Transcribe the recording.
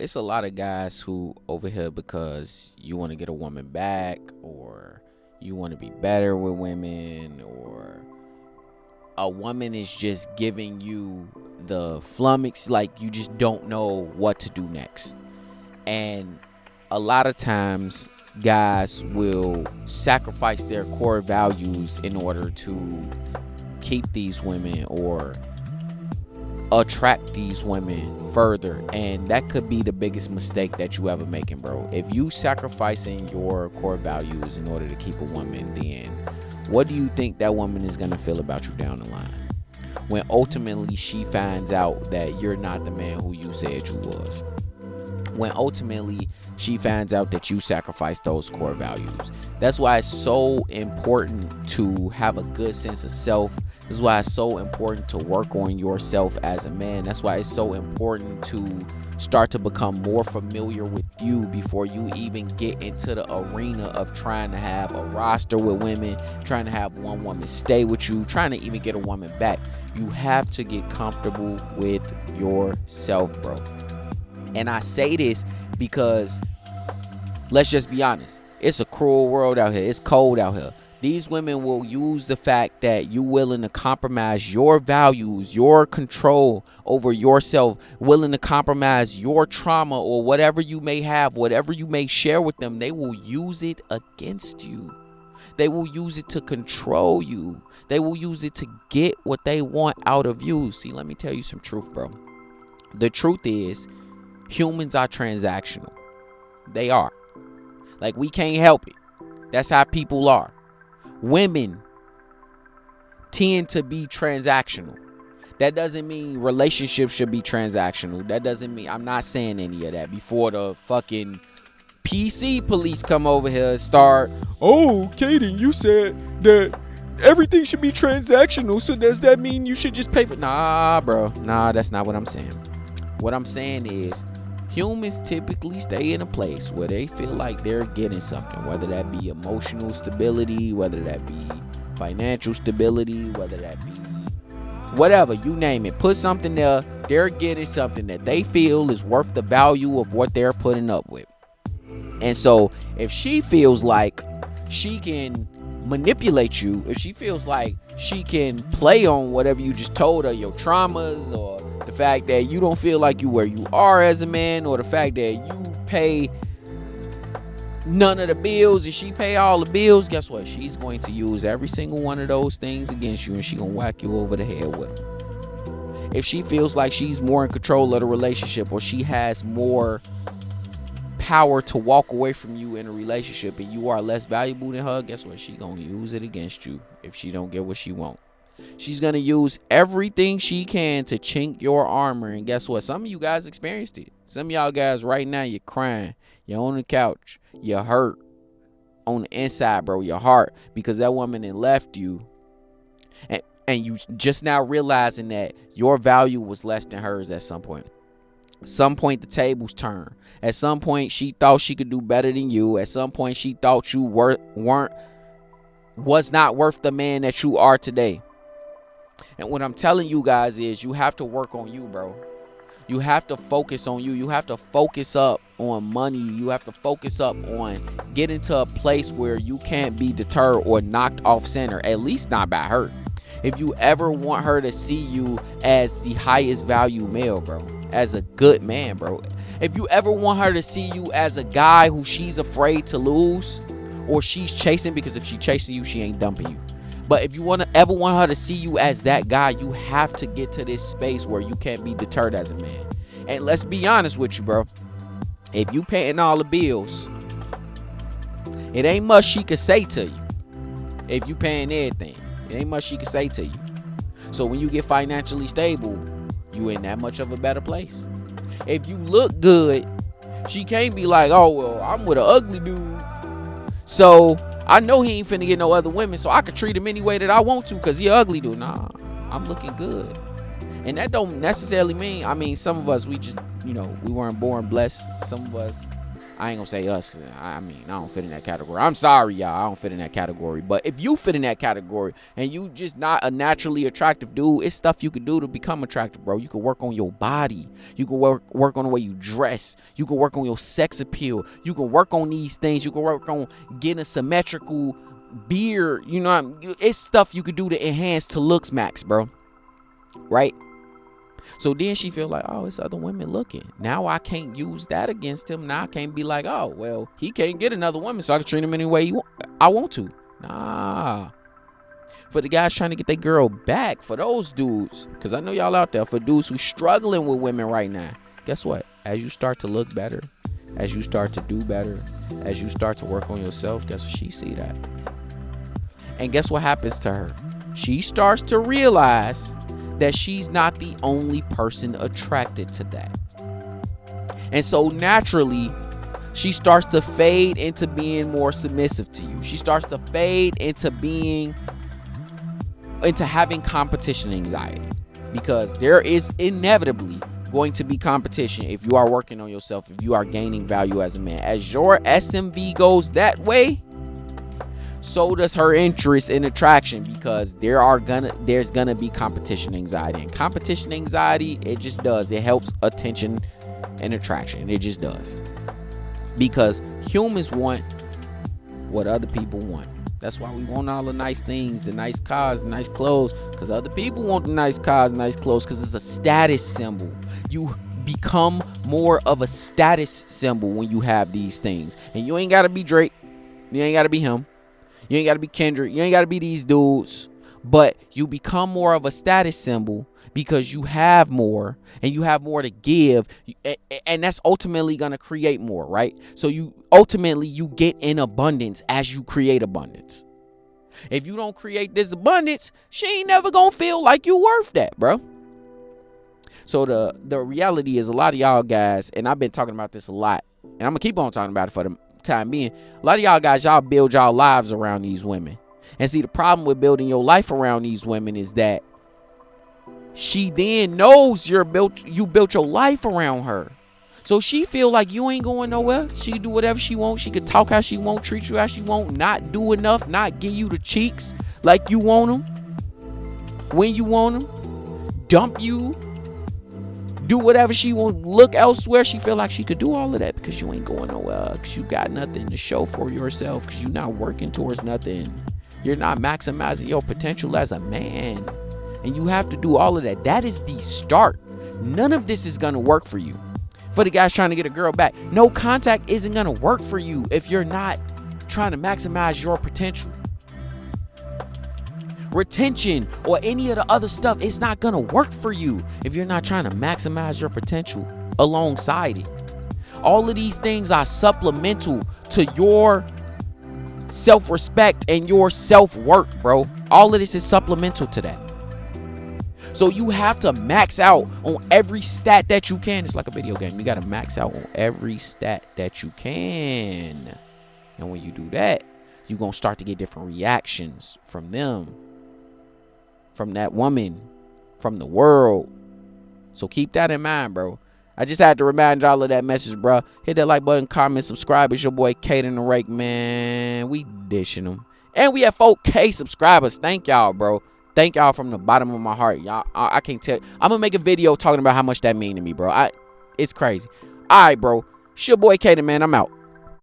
it's a lot of guys who over here because you want to get a woman back, or you want to be better with women, or a woman is just giving you the flummox, like you just don't know what to do next. And a lot of times guys will sacrifice their core values in order to keep these women or attract these women further, and that could be the biggest mistake that you ever making, bro. If you sacrificing your core values in order to keep a woman, then what do you think that woman is going to feel about you down the line when ultimately she finds out that you're not the man who you said you was? When ultimately she finds out that you sacrificed those core values. That's why it's so important to have a good sense of self. This is why it's so important to work on yourself as a man. That's why it's so important to start to become more familiar with you before you even get into the arena of trying to have a roster with women, trying to have one woman stay with you, trying to even get a woman back. You have to get comfortable with yourself, bro. And I say this because, let's just be honest, it's a cruel world out here. It's cold out here. These women will use the fact that you're willing to compromise your values, your control over yourself, willing to compromise your trauma or whatever you may have, whatever you may share with them. They will use it against you. They will use it to control you. They will use it to get what they want out of you. See, let me tell you some truth, bro. The truth is, humans are transactional. They are. Like, we can't help it. That's how people are. Women tend to be transactional. That doesn't mean relationships should be transactional. That doesn't mean, I'm not saying any of that. Before the fucking PC police come over here and start, oh, Kaden, you said that everything should be transactional, so does that mean you should just pay for? Nah, bro. Nah, that's not what I'm saying. What I'm saying is, humans typically stay in a place where they feel like they're getting something, whether that be emotional stability, whether that be financial stability, whether that be whatever, you name it. Put something there, they're getting something that they feel is worth the value of what they're putting up with. And so if she feels like she can manipulate you, if she feels like she can play on whatever you just told her, your traumas, or the fact that you don't feel like you where you are as a man, or the fact that you pay none of the bills and she pay all the bills, guess what? She's going to use every single one of those things against you, and she's gonna whack you over the head with them. If she feels like she's more in control of the relationship, or she has more power to walk away from you in a relationship and you are less valuable than her, guess what? She gonna use it against you if she don't get what she want. She's gonna use everything she can to chink your armor. And guess what? Some of you guys experienced it. Some of y'all guys right now, you're crying, you're on the couch, you're hurt on the inside, bro, your heart, because that woman then left you, and you just now realizing that your value was less than hers at some point. Some point the tables turn. At some point she thought she could do better than you. At some point she thought you was not worth the man that you are today. And what I'm telling you guys is, you have to work on you, bro. You have to focus on you. You have to focus up on money. You have to focus up on getting to a place where you can't be deterred or knocked off center, at least not by her. If you ever want her to see you as the highest value male, bro, as a good man, bro, if you ever want her to see you as a guy who she's afraid to lose, or she's chasing, because if she chasing you, she ain't dumping you. But if you ever want her to see you as that guy, you have to get to this space where you can't be deterred as a man. And let's be honest with you, bro. If you paying all the bills, it ain't much she could say to you. If you paying everything, it ain't much she could say to you. So when you get financially stable, you in that much of a better place. If you look good, she can't be like, oh, well, I'm with an ugly dude, so I know he ain't finna get no other women, so I could treat him any way that I want to because he ugly dude. Nah, I'm looking good. And that don't necessarily mean, I mean, some of us, we just, we weren't born blessed. Some of us, I ain't gonna say us, 'cause I mean, I don't fit in that category. I'm sorry, y'all, I don't fit in that category. But if you fit in that category and you just not a naturally attractive dude, it's stuff you could do to become attractive, bro. You can work on your body. You can work on the way you dress. You can work on your sex appeal. You can work on these things. You can work on getting a symmetrical beard. You know, it's stuff you could do to enhance to looks max, bro. Right? So then she feel like, oh, it's other women looking. Now I can't use that against him. Now I can't be like, oh, well, he can't get another woman, so I can treat him any way I want to. Nah. For the guys trying to get their girl back, for those dudes, because I know y'all out there, for dudes who struggling with women right now, guess what? As you start to look better, as you start to do better, as you start to work on yourself, guess what? She see that. And guess what happens to her? She starts to realize that she's not the only person attracted to that. And so naturally, she starts to fade into being more submissive to you. She starts to fade into having competition anxiety, because there is inevitably going to be competition if you are working on yourself, if you are gaining value as a man. As your SMV goes that way, so does her interest in attraction, because there's gonna be competition anxiety. And competition anxiety, it just does. It helps attention and attraction. It just does. Because humans want what other people want. That's why we want all the nice things, the nice cars, the nice clothes, because other people want the nice cars, nice clothes, because it's a status symbol. You become more of a status symbol when you have these things. And you ain't gotta be Drake. You ain't gotta be him. You ain't got to be Kendrick. You ain't got to be these dudes. But you become more of a status symbol because you have more and you have more to give. And that's ultimately going to create more, right? So you get in abundance as you create abundance. If you don't create this abundance, she ain't never going to feel like you worth that, bro. So the reality is, a lot of y'all guys, and I've been talking about this a lot, and I'm going to keep on talking about it for the time being, a lot of y'all guys, y'all build y'all lives around these women. And see, the problem with building your life around these women is that she then knows you built your life around her. So she feel like you ain't going nowhere. She can do whatever she wants. She can talk how she want, treat you how she want, not do enough, not give you the cheeks like you want them, when you want them, dump you, do whatever she want, look elsewhere. She feel like she could do all of that because you ain't going nowhere, because you got nothing to show for yourself, because you're not working towards nothing. You're not maximizing your potential as a man. And you have to do all of that. That is the start. None of this is going to work for you. For the guys trying to get a girl back, no contact isn't going to work for you if you're not trying to maximize your potential. Retention or any of the other stuff is not gonna work for you if you're not trying to maximize your potential alongside it. All of these things are supplemental to your self-respect and your self-worth, bro. All of this is supplemental to that. So you have to max out on every stat that you can. It's like a video game. You got to max out on every stat that you can. And when you do that, you're going to start to get different reactions from them, from that woman, from the world. So keep that in mind, bro. I just had to remind y'all of that message, bro. Hit that like button, comment, subscribe. It's your boy Kaden the Rake, man. We dishing them. And we have 4K subscribers. Thank y'all, bro. Thank y'all from the bottom of my heart. Y'all, I can't tell. I'm going to make a video talking about how much that mean to me, bro. It's crazy. All right, bro. It's your boy Kaden, man. I'm out.